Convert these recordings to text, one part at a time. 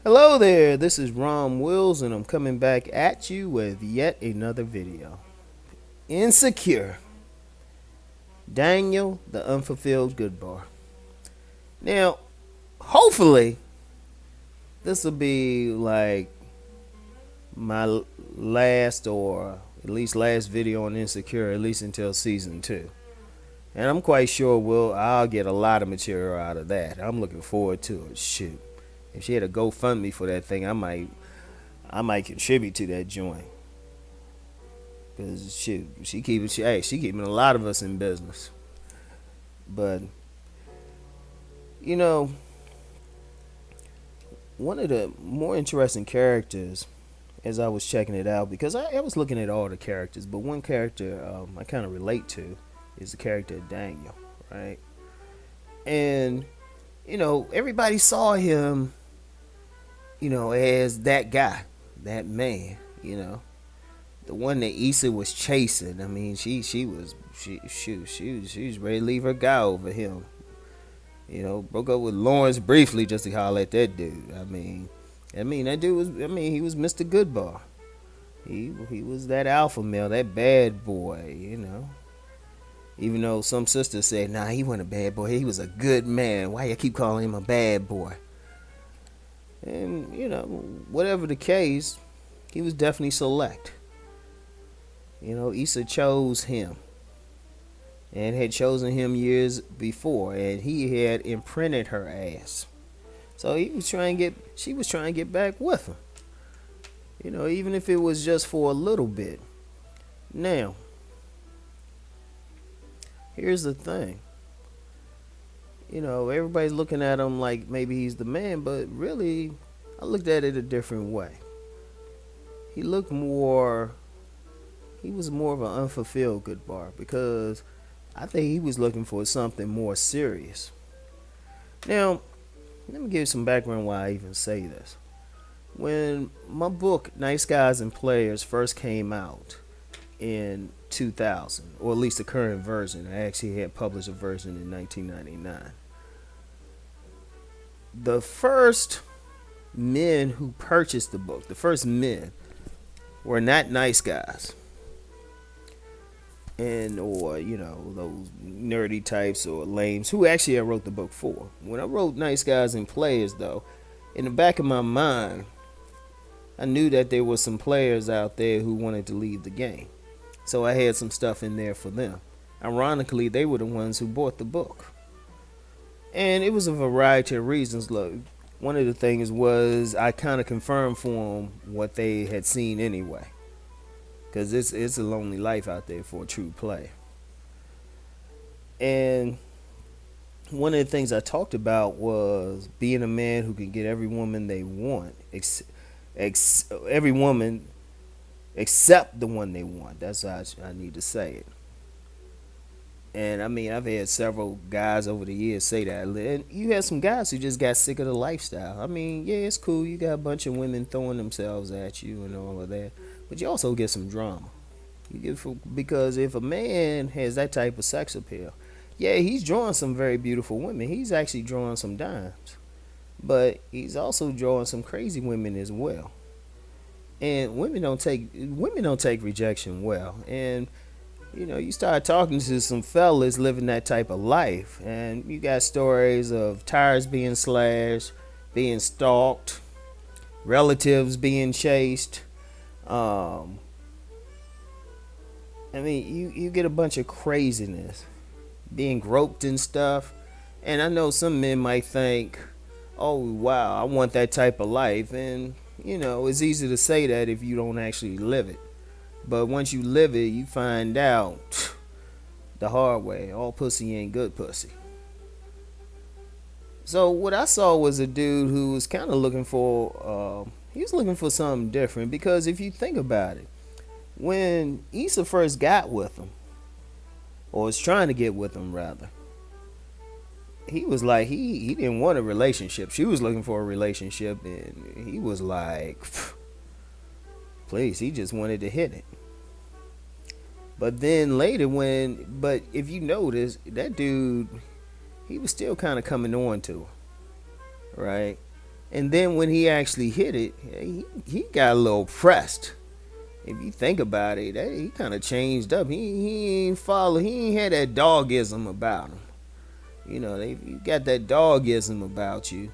Hello there, this is Ron Wills, and I'm coming back at you with yet another video. Insecure. Daniel, the Unfulfilled Goodbar. Now, hopefully, this will be like my last or at least last video on Insecure, at least until season 2. And I'm quite sure I'll get a lot of material out of that. I'm looking forward to it. Shoot. If she had a GoFundMe for that thing, I might contribute to that joint. Cause she keeping a lot of us in business. But you know, one of the more interesting characters as I was checking it out, because I was looking at all the characters, but one character I kind of relate to is the character of Daniel, right? And everybody saw him, as that guy, that man, the one that Issa was chasing. I mean, she was ready to leave her guy over him. Broke up with Lawrence briefly just to holler at that dude. I mean that dude was. He was Mr. Goodbar. He was that alpha male, that bad boy. Even though some sisters said, nah, he wasn't a bad boy. He was a good man. Why you keep calling him a bad boy? And whatever the case, he was definitely select. Issa chose him and had chosen him years before, and he had imprinted her ass. So she was trying to get back with him. Even if it was just for a little bit. Now, here's the thing. Everybody's looking at him like maybe he's the man, but really, I looked at it a different way. He was more of an unfulfilled Goodbar, because I think he was looking for something more serious. Now, let me give you some background why I even say this. When my book Nice Guys and Players first came out in 2000, or at least the current version, I actually had published a version in 1999. The first men who purchased the book, the first men, were not nice guys. Or those nerdy types or lames who actually I wrote the book for. When I wrote Nice Guys and Players, though, in the back of my mind, I knew that there were some players out there who wanted to leave the game, so I had some stuff in there for them. Ironically, they were the ones who bought the book, and it was a variety of reasons. Look, one of the things was I kind of confirmed for them what they had seen anyway, because it's a lonely life out there for a true player. And one of the things I talked about was being a man who can get every woman they want, every woman except the one they want. That's how I need to say it. And I've had several guys over the years say that. And you had some guys who just got sick of the lifestyle. Yeah, it's cool. You got a bunch of women throwing themselves at you and all of that. But you also get some drama. Because if a man has that type of sex appeal, yeah, he's drawing some very beautiful women. He's actually drawing some dimes. But he's also drawing some crazy women as well. And women don't take rejection well. And you start talking to some fellas living that type of life, and you got stories of tires being slashed, being stalked, relatives being chased. You get a bunch of craziness, being groped and stuff. And I know some men might think, oh wow, I want that type of life. And it's easy to say that if you don't actually live it. But once you live it, you find out the hard way. All pussy ain't good pussy. So what I saw was a dude who was kind of looking for, he was looking for something different. Because if you think about it, when Issa first got with him, or was trying to get with him rather, he was like, he didn't want a relationship. She was looking for a relationship, and he was like, please, he just wanted to hit it. But then later but if you notice, that dude, he was still kind of coming on to her, right? And then when he actually hit it, he got a little pressed. If you think about it, he kind of changed up. He ain't follow. He ain't had that dogism about him. You know, you got that dogism about you.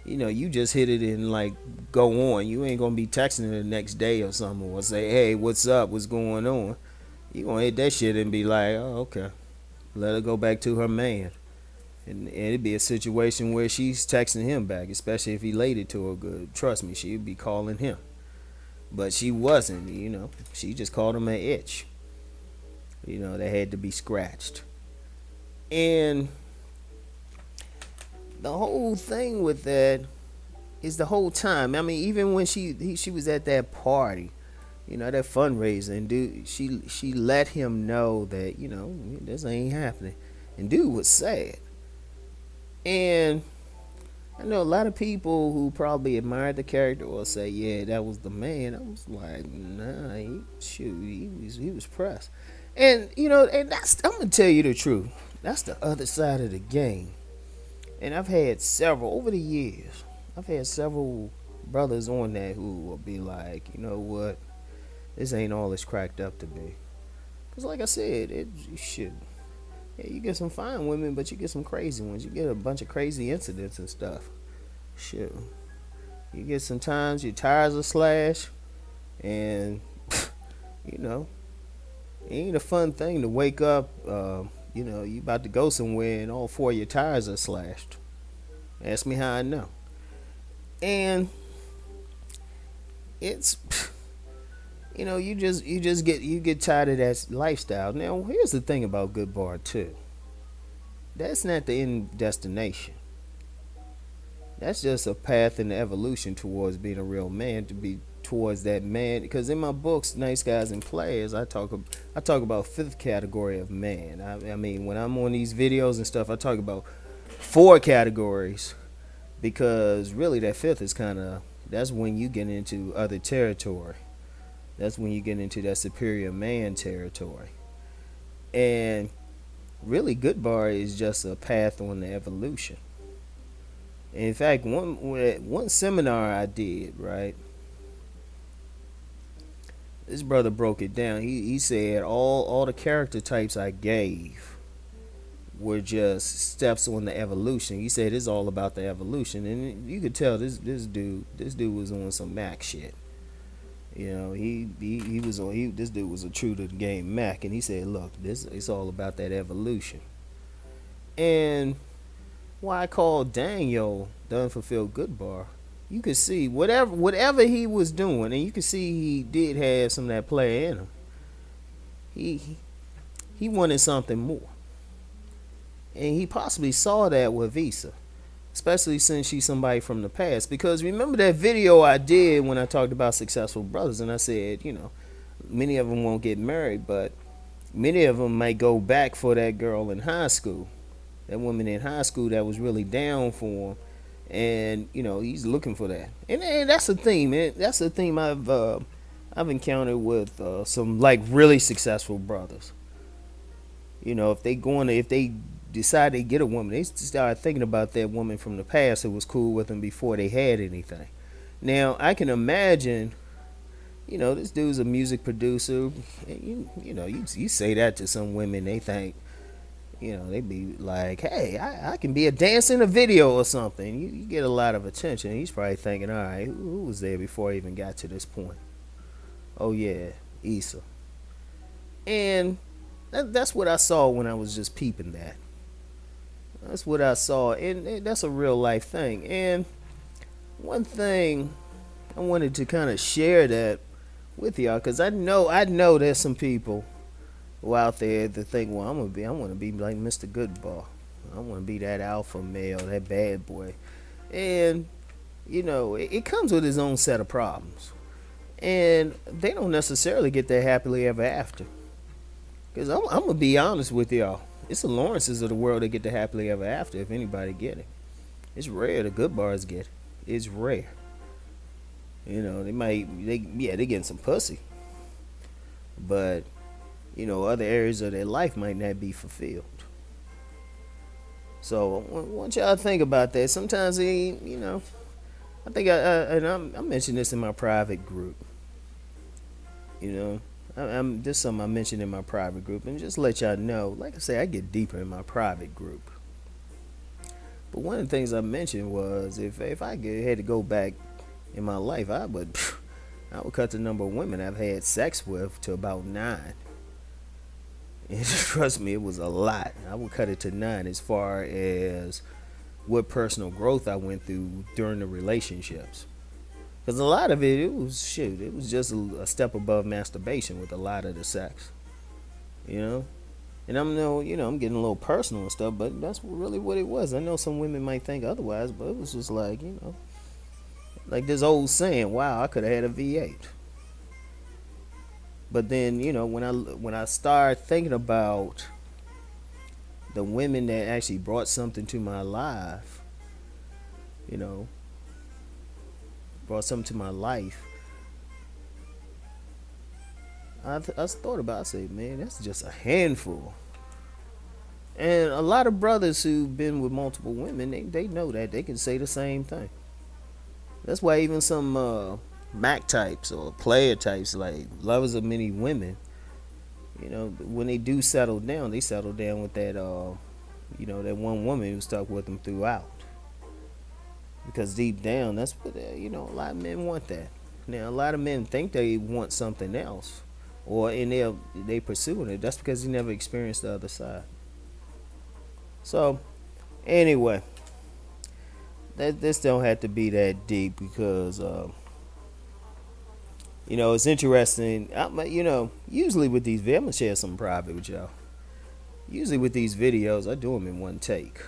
You know, you just hit it and like go on. You ain't gonna be texting her the next day or something or say, "Hey, what's up? What's going on?" You gonna hit that shit and be like, "Oh, okay." Let her go back to her man. And it'd be a situation where she's texting him back, especially if he laid it to her good. Trust me, she'd be calling him. But she wasn't, you know. She just called him an itch. You know, that had to be scratched. And the whole thing with that is the whole time. I mean, even when she was at that party, you know, that fundraiser, and dude, she let him know that, you know, this ain't happening. And dude was sad. And I know a lot of people who probably admired the character will say, "Yeah, that was the man." I was like, "Nah, he was pressed." And you know, and I'm gonna tell you the truth. That's the other side of the game. And I've had several over the years. I've had several brothers on that who will be like, "You know what? This ain't all it's cracked up to be." Cause like I said, it should. Yeah, you get some fine women, but you get some crazy ones. You get a bunch of crazy incidents and stuff. Shit. You get sometimes your tires are slashed, and you know, it ain't a fun thing to wake up. You know, you about to go somewhere and all four of your tires are slashed. Ask me how I know. And it's, you know, you get tired of that lifestyle. Now, here's the thing about Goodbar too. That's not the end destination. That's just a path in the evolution towards being a real man, to be towards that man. Because in my books, Nice Guys and Players, I talk about fifth category of man. I mean, when I'm on these videos and stuff, I talk about four categories, because really that fifth is kind of, that's when you get into other territory. That's when you get into that superior man territory. And really, Goodbar is just a path on the evolution. In fact, one seminar I did, right, this brother broke it down. He said all the character types I gave were just steps on the evolution. He said it's all about the evolution, and you could tell this dude was on some Mac shit. You know, he was on, this dude was a true to the game Mac, and he said, look, it's all about that evolution. And why I call Daniel the Unfulfilled Goodbar, you could see whatever he was doing, and you could see he did have some of that player in him. He wanted something more, and he possibly saw that with Visa, especially since she's somebody from the past. Because remember that video I did when I talked about successful brothers, and I said, you know, many of them won't get married, but many of them might go back for that girl in high school, that woman in high school that was really down for him. And you know, he's looking for that, and that's a theme, man. That's a theme I've encountered with some like really successful brothers. You know, if they decide they get a woman, they start thinking about that woman from the past who was cool with them before they had anything. Now I can imagine, you know, this dude's a music producer. And you say that to some women, they think, you know, they be like, hey, I can be a dancer in a video or something. You get a lot of attention. He's probably thinking, all right, who was there before I even got to this point? Oh, yeah, Issa. And that's what I saw when I was just peeping that. That's what I saw. And that's a real life thing. And one thing I wanted to kind of share that with y'all, because I know there's some people out there that think, well, I want to be like Mr. Goodbar. I want to be that alpha male, that bad boy. And, you know, it comes with its own set of problems. And they don't necessarily get that happily ever after. Because I'm going to be honest with y'all. It's the Lawrences of the world that get the happily ever after, if anybody get it. It's rare the Goodbars get it. It's rare. You know, they getting some pussy. But you know, other areas of their life might not be fulfilled. So I want y'all to think about that. Sometimes, you know, I think I mentioned this in my private group. You know, I'm this is something I mentioned in my private group, and just to let y'all know. Like I say, I get deeper in my private group. But one of the things I mentioned was if had to go back in my life, I would cut the number of women I've had sex with to about 9. And trust me, it was a lot. I would cut it to 9 as far as what personal growth I went through during the relationships. Because a lot of it, it was just a step above masturbation with a lot of the sex, you know. And I'm no, you know, I'm getting a little personal and stuff, but that's really what it was. I know some women might think otherwise, but it was just like, you know, like this old saying, "Wow, I could have had a V8." But then, you know, when I start thinking about the women that actually brought something to my life, you know, brought something to my life, I thought about. I said, man, that's just a handful. And a lot of brothers who've been with multiple women, they know that they can say the same thing. That's why even some Mac types or player types, like lovers of many women, you know, when they do settle down, they settle down with that, you know, that one woman who stuck with them throughout. Because deep down, that's what you know. A lot of men want that. Now, a lot of men think they want something else, or and they pursuing it. That's because they never experienced the other side. So, anyway, that this don't have to be that deep because you know, it's interesting. You know, usually with these videos, I'm gonna share some private with y'all. Usually with these videos, I do them in one take.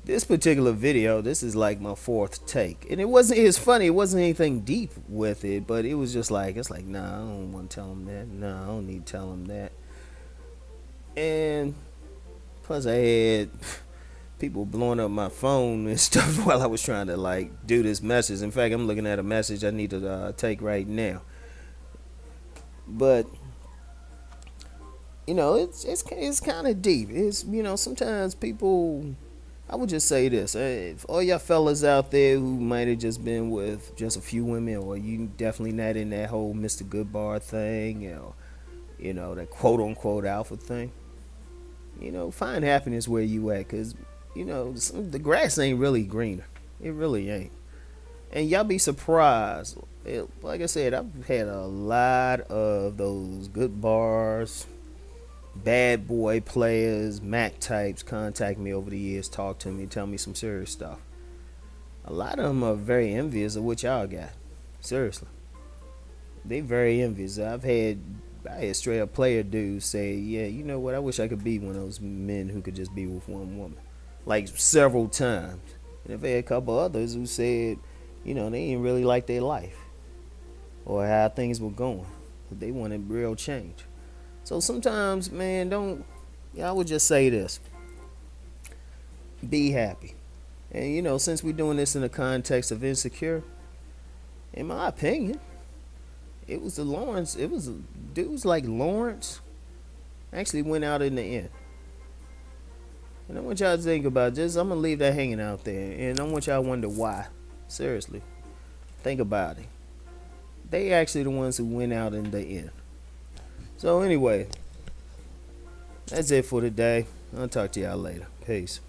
This particular video, this is like my fourth take, and it wasn't. It's funny. It wasn't anything deep with it, but it was just like it's like, nah, I don't want to tell him that. Nah, I don't need to tell him that. And plus, I had people blowing up my phone and stuff while I was trying to like do this message. In fact, I'm looking at a message I need to take right now. But you know, it's kind of deep. It's, you know, sometimes people. I would just say this: if all y'all fellas out there who might have just been with just a few women, or you definitely not in that whole Mr. Goodbar thing, or you know, that quote unquote alpha thing, you know, find happiness where you at, cause you know the grass ain't really greener. It really ain't. And y'all be surprised. Like I said, I've had a lot of those good bars, bad boy players, Mac types contact me over the years, talk to me, tell me some serious stuff. A lot of them are very envious of what y'all got. Seriously, they very envious. I had straight up player dudes say, "Yeah, you know what? I wish I could be one of those men who could just be with one woman," like several times. And I've had a couple others who said, you know, they didn't really like their life or how things were going. They wanted real change. So sometimes, man, don't. Yeah, I would just say this: be happy. And you know, since we're doing this in the context of insecure, in my opinion, it was the Lawrence. It was dudes like Lawrence actually went out in the end. And I want y'all to think about this. I'm gonna leave that hanging out there, and I want y'all to wonder why. Seriously, think about it. They actually the ones who went out in the end. So anyway, that's it for today. I'll talk to y'all later. Peace.